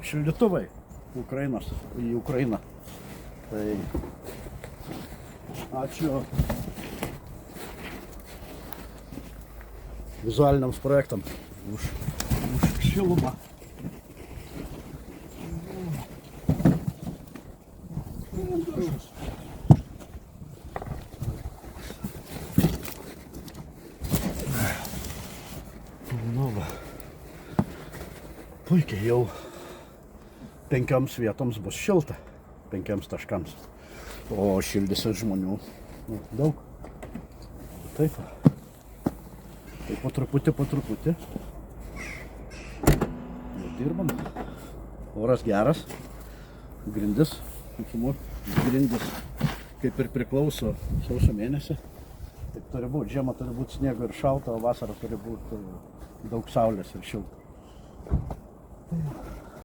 šildytuvai į Ukrainą. Tai ačiū vizualiniams projektams už šilumą. Nu va. Puikiai jau 5 vietoms bus šilta. 5 taškams. O šildysis žmonių daug. Taip. Tai po truputį. Dirbam. Oras geras. Grindis kaip ir priklauso sausio mėnesį. Taip turi būti. Žiemą turi būti sniego ir šalta, o vasarą turi būti daug saulės ir šilta.